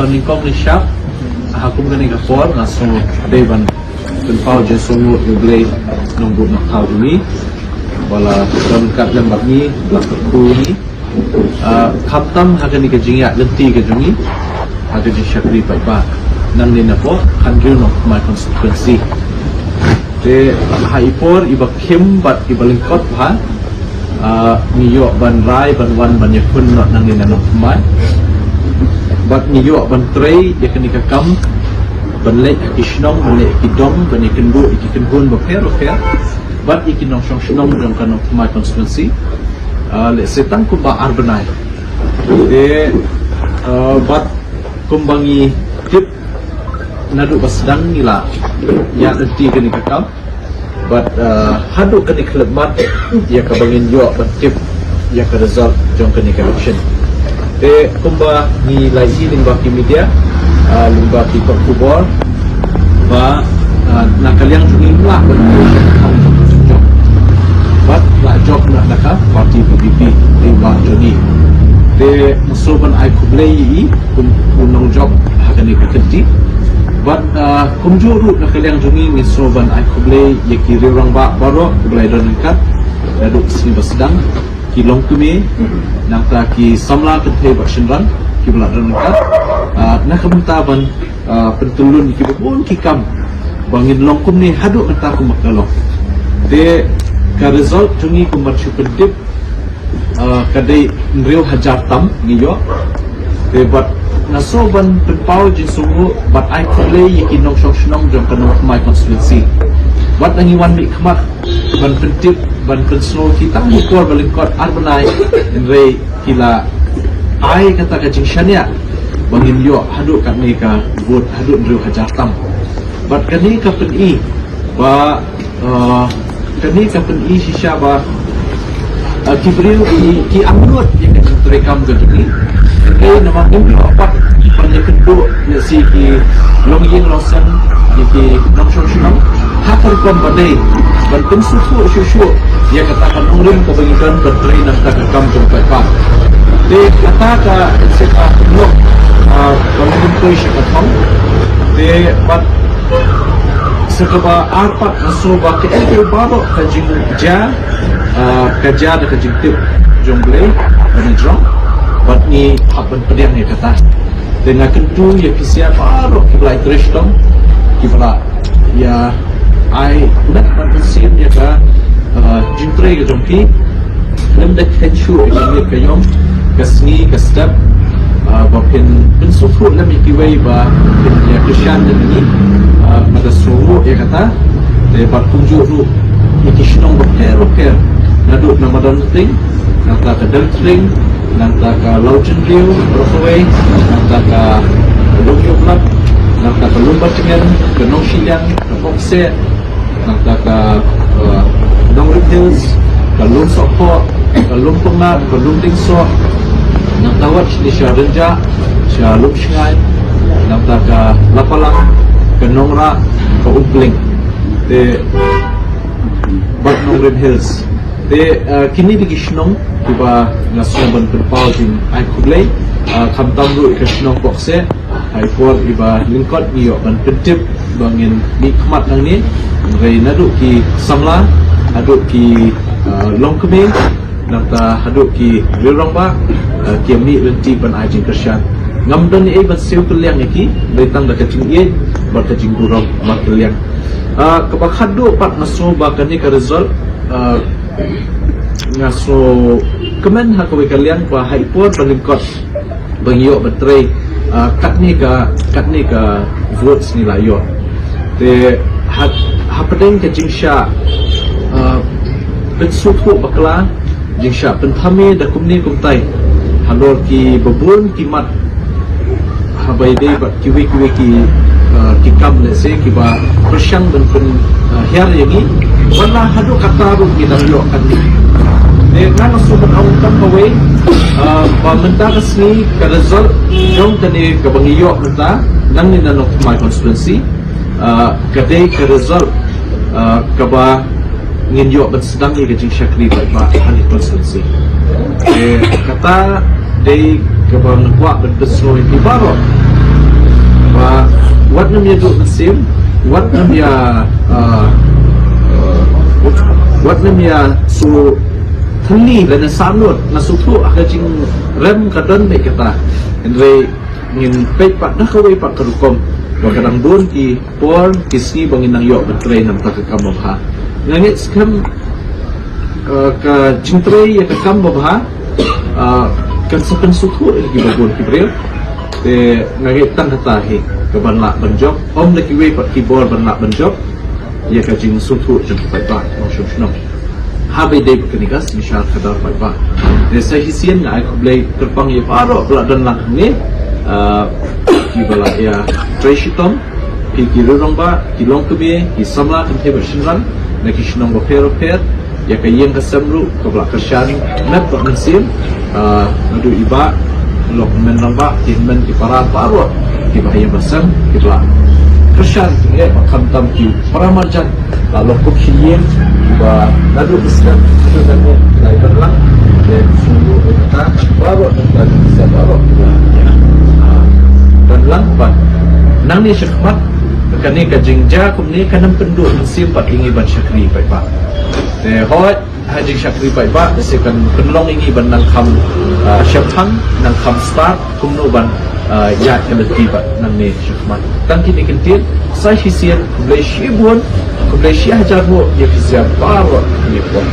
so ningkong ni siya hakum ka ni kapor nga so devan penpau je sungu yuglay nung buat nak tahu ni wala dalam kat lembab ni belakang ni kaptam haga ni kejingya lenti kejungi haga je syakri baik-baik nang ni napo kanjur no my constituency de haipor iba kim bat iba lingkot ha niyo ban rai ban wan ban yakun no nang ni no mai bat niyo ban trei yakni kam ban lek kishnong ban lek kidom ban ikendu ikenhun baper bat ikinong shnong dong kan my constituency le setang ko ba arbanai de bat kumbangi tip nadu basdang nila ya nanti kini kakam but hadu kini kelebat ya kabangin yo tip ya ka result jong kini election te kumba ni lagi limba ki media limba ki kubor ba nakaliang jumlah but la job nak nakap parti PBB limba joni te musuban ai kublei kunong job hakani kakenti but kumjuru nakaliang jungi ni soban ai kublei yaki riurang ba baro kublei don kat dadu sini basdang ki longkume nangta ki samla kenthe bakshinran ki bla don kat nakamtaban pentulun ki bun ki kam bangin longkum ni hadu enta ku makalong de ka result jungi kumbat syukendip kadai nriu hajar tam ngiyo de but nasoban penpau jin sungu bat ai kule yakin nong shong shnong jong kanong my constituency bat angiwan mi khmat ban pentip ban penslo kita mukor balingkot arbanai enre kila ai kata ka jingshania bangin yo hadu kat ni ka vote hadu nriu hajar tam bat kani ka peni ba kani ka peni shisha ba kibriu ki amnut yang terekam geduni nama ini apa banyak kedua nasi ki longying losan ki nongshong shnong hakar kon badai ban pensufu shushu ya katakan ngrim ko bagikan bertrai nak takam jong pa de kata ka seka no bangun koi shakatong de bat sekaba arpat naso ba ke el babo kajing ja kaja da kajing tip jongle ban jong bat ni hapan pediang ni kata dengan kentu ya kisia baru kibla trishtom kibla ya ai nak pansin ya ka jintre ke jompi lem dak tenchu ni kayom kasni kastap bapin pensufu lem ikiwai ba ya krishan ni mada suru ya kata de bat kunjuru ikishnong baker nadu namadan ting nata kadal ting nangta ka Lauchen View, Brockway, nangta ka Lungyo Club, nangta ka Lumba Cingen, ka Nong Shiliang, ka Fokse, nangta ka Dongrit Hills, ka Lung Sokpo, ka Lung Pungna, ka Lung Dingso, nangta watch ni siya Renja, siya Lung Shingai, nangta ka Lapalang, ka Nongra, ka Umpling, de Bat Nongrit Hills. De kini di kishnong tiba nasoban penpau jin ai kublei kamtam ru kishnong bokse ai for iba lingkot niyo ban pentip bangin nikmat nang ni rei nadu ki samla adu ki longkeme nata adu ki rirong ba kiamni renti ban ai jin kersyan ngamdan ni ban siu keliang iki datang da kacing ye bar kacing burong bar keliang kebakhadu pat nasoba kani ka result ngaso kemen hakowe kalian ba haipor balingkot bangyo betray katni ka votes ni layo te hapadeng ke jingsha bensuku bakla jingsha penthame da kumni kumtai halor ki babun kimat habai de ba kiwi ki kam le se ki ba persyang ben hiar yangi wala hadu kataru kita yo kan ni nang suban awam kawe ba menta kasni ka result jong tani ka bangiyo menta nang ni nanok my constituency kadai ka result ka ba nginyo bat sedang ni kajing syakri ba hani constituency kata dei ka ba ngwa bet besoi di baro What namanya duk mesim, what namanya su thali dan sanut nasutu akajing rem kadon me kata Andre ngin pek pak dah kawai pak kerukom wakadang don ki por kisni bangin nang yok betre nam tak kam babha ngangit skam ka jintre ya ka kam babha kan sepen sutu lagi bagun kibril te ngangit tan kata he ke ban lak banjok om lagi we pak keyboard ban lak banjok ya ka jing sutu jeng pai ba shum shnom habe de kenigas mishal kadar pai ba de sahisian na aku blai terpang ye paro pula dan lang ni ki bala ya treshitom ki kirurong ba ki long kebe ki samla kan te bershinran na ki shnong ba pero ya ka yeng ka samru ka bla ka sharing nat ba nsim adu iba lok men ba ki men ki para paro ki ba ya basam ki bla Krishan ya makam tam ki para marjan lalu kok hien ba nadu iskan itu dan lai berlang dan sungguh kita baru dan bisa baru dan lambat nang ni syakmat kani ka jingja kum ni kanam pendu sim pat ingi ban syakri pai ba te hot haji syakri pai ba sekan penlong ingi ban nang kham syapang nang kham start kum no ban ya keleti ba nang ni syakmat tang kini kentin sai hisian kumlai shibun kumlai syajar mo ya fizia baru ni pun